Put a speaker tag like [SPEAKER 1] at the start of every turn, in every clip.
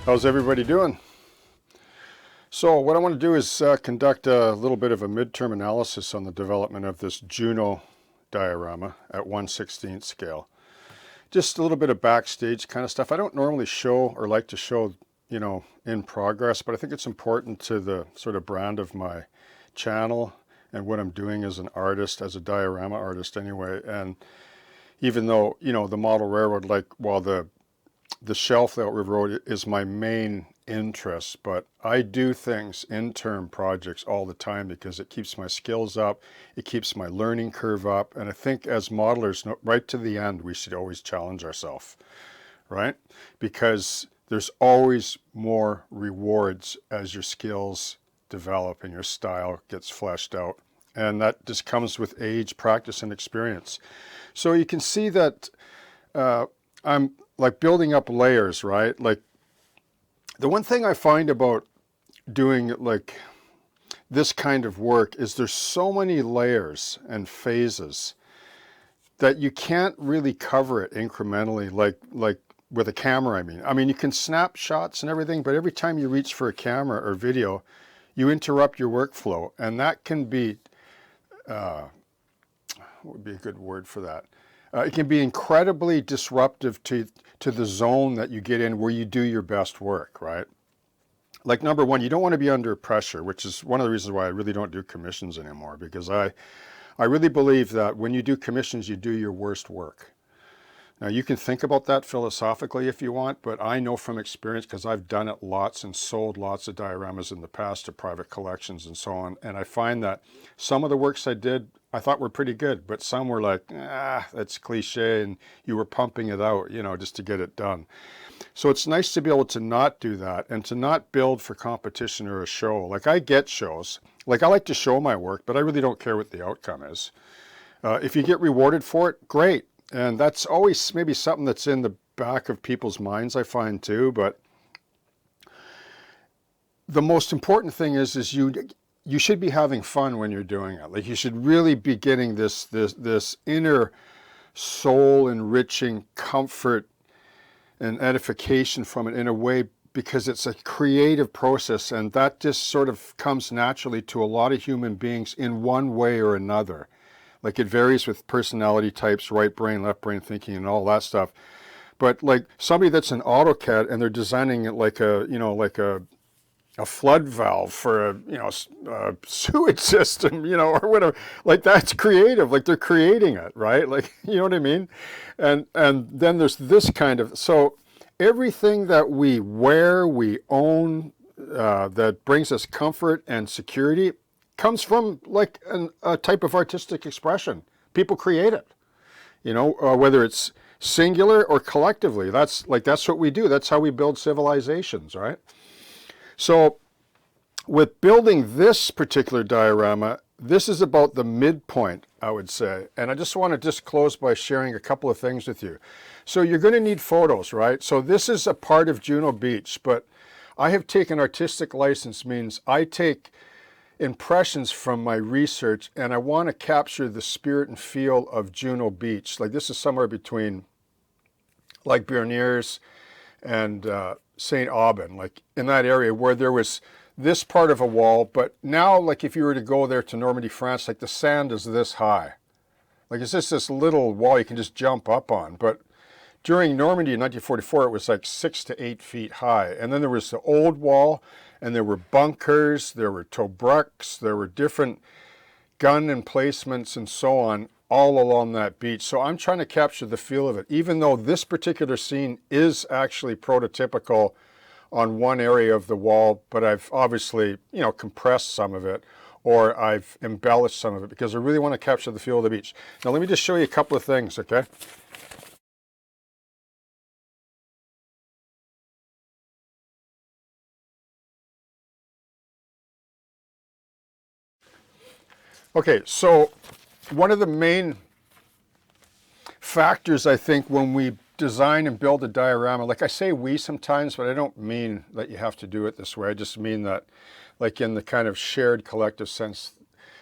[SPEAKER 1] How's everybody doing? So what I want to do is conduct a little bit of a midterm analysis on the development of this Juno diorama at 1/16 scale. Just a little bit of backstage kind of stuff. I don't normally show or like to show, in progress, but I think it's important to the sort of brand of my channel and what I'm doing as an artist, as a diorama artist anyway. And even though, the model railroad, the shelf layout river road is my main interest, but I do things, interim projects all the time because it keeps my skills up, it keeps my learning curve up, and I think as modelers, right to the end, we should always challenge ourselves, right? Because there's always more rewards as your skills develop and your style gets fleshed out. And that just comes with age, practice, and experience. So you can see that I'm like building up layers, right? Like the one thing I find about doing like this kind of work is there's so many layers and phases that you can't really cover it incrementally, like with a camera, I mean, you can snap shots and everything, but every time you reach for a camera or video, you interrupt your workflow, and that can be, what would be a good word for that? It can be incredibly disruptive to the zone that you get in where you do your best work, right? Like number one, you don't want to be under pressure, which is one of the reasons why I really don't do commissions anymore, because I really believe that when you do commissions, you do your worst work. Now you can think about that philosophically if you want, but I know from experience, because I've done it lots and sold lots of dioramas in the past to private collections and so on, and I find that some of the works I did I thought were pretty good, but some were like, that's cliche, and you were pumping it out, just to get it done. So it's nice to be able to not do that and to not build for competition or a show. Like I get shows, like I like to show my work, but I really don't care what the outcome is. If you get rewarded for it, great. And that's always maybe something that's in the back of people's minds, I find too. But the most important thing is you should be having fun when you're doing it. Like you should really be getting this inner soul enriching comfort and edification from it in a way, because it's a creative process, and that just sort of comes naturally to a lot of human beings in one way or another. Like it varies with personality types, right brain, left brain thinking, and all that stuff. But like somebody that's in AutoCAD and they're designing it like a flood valve for a sewage system, or whatever, like that's creative. Like they're creating it, right? Like, you know what I mean? And then there's this kind of, so everything that we wear, we own, that brings us comfort and security comes from like a type of artistic expression. People create it, whether it's singular or collectively. That's what we do. That's how we build civilizations, right? So with building this particular diorama, this is about the midpoint, I would say. And I just want to close by sharing a couple of things with you. So you're going to need photos, right? So this is a part of Juno Beach, but I have taken artistic license, means I take impressions from my research and I want to capture the spirit and feel of Juno Beach. Like this is somewhere between like Berniers and St. Aubin, like in that area where there was this part of a wall, but now like if you were to go there to Normandy, France, like the sand is this high. Like it's just this little wall you can just jump up on. But during Normandy in 1944, it was like 6 to 8 feet high. And then there was the old wall, and there were bunkers, there were tobrukes, there were different gun emplacements and so on all along that beach. So I'm trying to capture the feel of it, even though this particular scene is actually prototypical on one area of the wall, but I've obviously, compressed some of it, or I've embellished some of it because I really want to capture the feel of the beach. Now let me just show you a couple of things, okay? Okay, so one of the main factors, I think, when we design and build a diorama, like I say we sometimes, but I don't mean that you have to do it this way. I just mean that like in the kind of shared collective sense,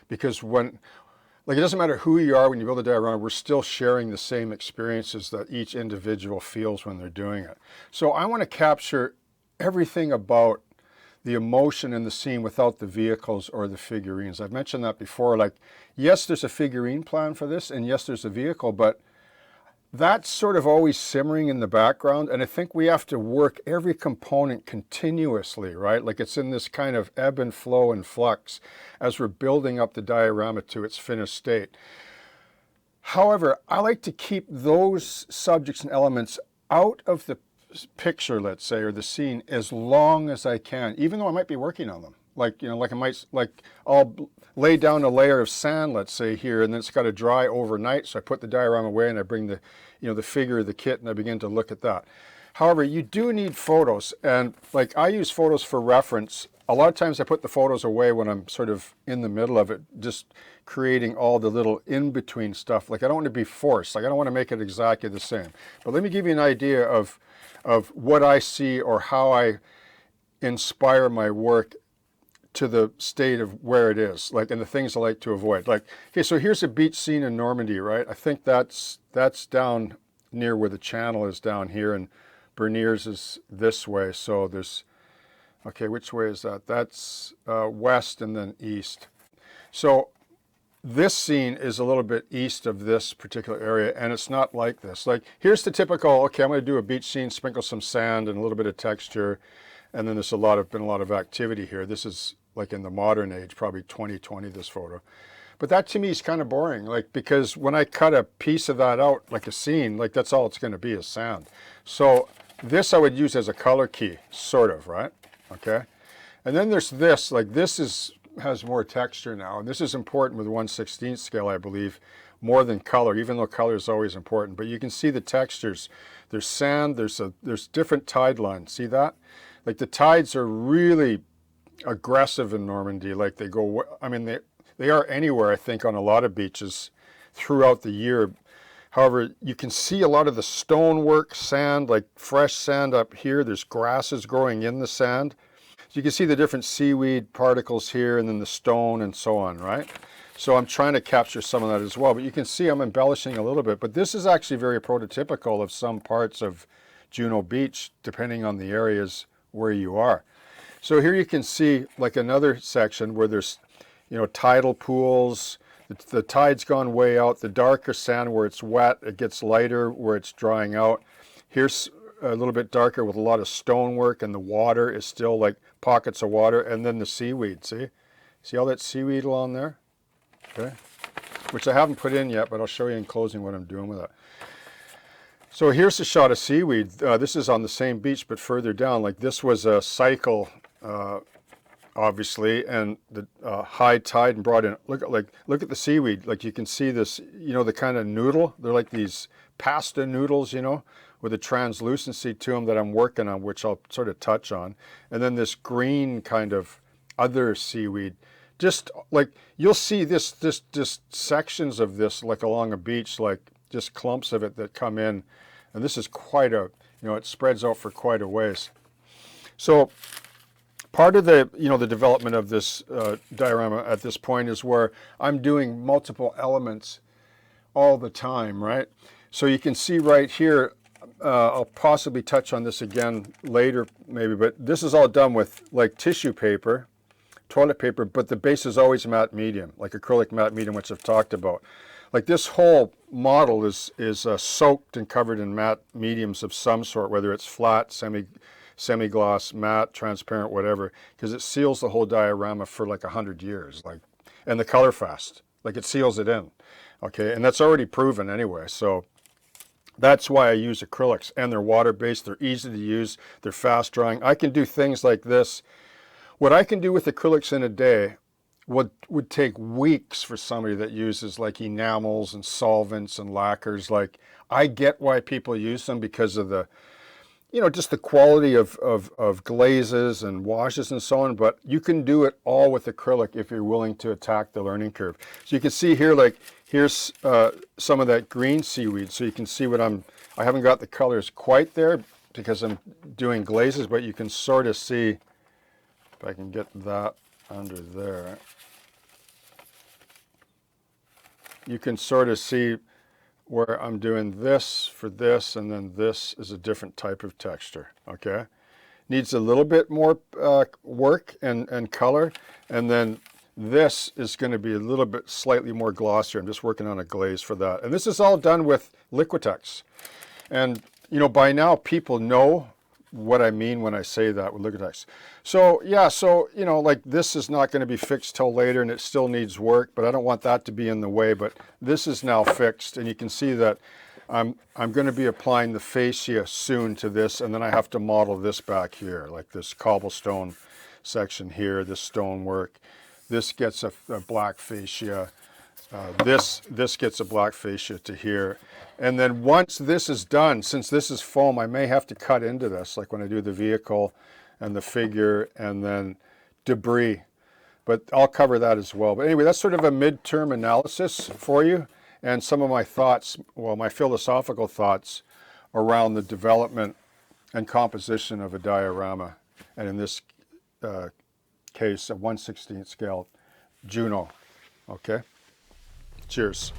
[SPEAKER 1] because when, like it doesn't matter who you are when you build a diorama, we're still sharing the same experiences that each individual feels when they're doing it. So I want to capture everything about the emotion in the scene without the vehicles or the figurines. I've mentioned that before, like, yes, there's a figurine plan for this, and yes, there's a vehicle, but that's sort of always simmering in the background, and I think we have to work every component continuously, right? Like it's in this kind of ebb and flow and flux as we're building up the diorama to its finished state. However, I like to keep those subjects and elements out of the picture, let's say, or the scene as long as I can, even though I might be working on them. Like, I'll lay down a layer of sand, let's say here, and then it's got to dry overnight. So I put the diorama away and I bring the, the figure of the kit and I begin to look at that. However, you do need photos, and like I use photos for reference. A lot of times I put the photos away when I'm sort of in the middle of it, just creating all the little in-between stuff. Like I don't want to be forced. Like I don't want to make it exactly the same. But let me give you an idea of what I see or how I inspire my work to the state of where it is, like, and the things I like to avoid. Like, okay, so here's a beach scene in Normandy, right? I think that's down near where the channel is down here, and Berniers is this way. So there's, okay, which way is that? That's west and then east. So this scene is a little bit east of this particular area, and it's not like this. Like, here's the typical, okay, I'm going to do a beach scene, sprinkle some sand and a little bit of texture, and then there's been a lot of activity here. This is like in the modern age, probably 2020, this photo. But that to me is kind of boring, like, because when I cut a piece of that out, like a scene, like that's all it's going to be is sand. So this I would use as a color key, sort of, right? Okay. And then there's this, like this has more texture now, and this is important with 1/16 scale, I believe, more than color, even though color is always important. But you can see the textures. There's sand, there's different tide lines. See that? Like the tides are really aggressive in Normandy. Like they go, I mean, they are anywhere, I think, on a lot of beaches throughout the year. However, you can see a lot of the stonework, sand, like fresh sand up here. There's grasses growing in the sand. So you can see the different seaweed particles here, and then the stone and so on, right? So I'm trying to capture some of that as well. But you can see I'm embellishing a little bit. But this is actually very prototypical of some parts of Juno Beach, depending on the areas where you are. So here you can see like another section where there's, tidal pools. The tide's gone way out. The darker sand where it's wet, it gets lighter where it's drying out. Here's a little bit darker with a lot of stonework, and the water is still like pockets of water. And then the seaweed, see all that seaweed along there? Okay, which I haven't put in yet, but I'll show you in closing what I'm doing with it. So here's a shot of seaweed. This is on the same beach, but further down. Like this was a cycle, obviously, and the high tide and brought in. Look at the seaweed. Like you can see this, the kind of noodle. They're like these pasta noodles, with a translucency to them that I'm working on, which I'll sort of touch on. And then this green kind of other seaweed. Just like you'll see this sections of this like along a beach, like just clumps of it that come in. And this is quite a, it spreads out for quite a ways. So part of the, the development of this diorama at this point is where I'm doing multiple elements all the time, right? So you can see right here, I'll possibly touch on this again later maybe, but this is all done with like tissue paper, toilet paper, but the base is always matte medium, like acrylic matte medium, which I've talked about. Like this whole model is soaked and covered in matte mediums of some sort, whether it's flat, semi-gloss, matte, transparent, whatever, because it seals the whole diorama for like 100 years. Like, and the color fast, like it seals it in. Okay, and that's already proven anyway. So that's why I use acrylics, and they're water-based. They're easy to use. They're fast drying. I can do things like this. What I can do with acrylics in a day would take weeks for somebody that uses like enamels and solvents and lacquers. Like I get why people use them because of the, just the quality of glazes and washes and so on, but you can do it all with acrylic if you're willing to attack the learning curve. So you can see here, like here's some of that green seaweed. So you can see I haven't got the colors quite there because I'm doing glazes, but you can sort of see, if I can get that under there, you can sort of see where I'm doing this for this, and then this is a different type of texture, okay? needs a little bit more work and color. And then this is going to be a little bit slightly more glossier. I'm just working on a glaze for that. And this is all done with Liquitex. And, you know, by now people know what I mean when I say that with Liquitex. So, yeah, so, you know, like this is not going to be fixed till later and it still needs work, but I don't want that to be in the way. But this is now fixed, and you can see that I'm going to be applying the fascia soon to this, and then I have to model this back here, like this cobblestone section here, this stonework. This gets a black fascia. This gets a black fascia to here. And then once this is done, since this is foam, I may have to cut into this, like when I do the vehicle and the figure and then debris. But I'll cover that as well. But anyway, that's sort of a midterm analysis for you and some of my thoughts, well, my philosophical thoughts around the development and composition of a diorama. And in this case, a 1/16 scale Juno. Okay? Cheers.